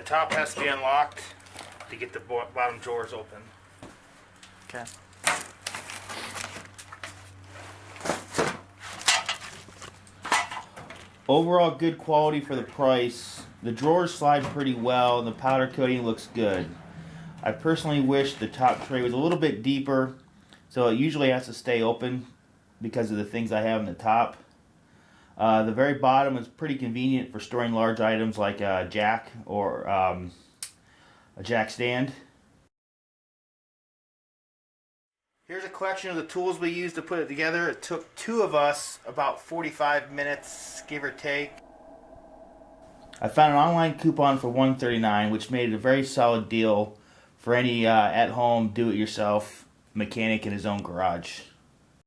top has to be unlocked to get the bottom drawers open. Okay. Overall, good quality for the price. The drawers slide pretty well, and the powder coating looks good. I personally wish the top tray was a little bit deeper, so it usually has to stay open because of the things I have in the top. The very bottom is pretty convenient for storing large items like a jack or a jack stand. Here's a collection of the tools we used to put it together. It took two of us about 45 minutes, give or take. I found an online coupon for $139, which made it a very solid deal for any at-home do-it-yourself mechanic in his own garage.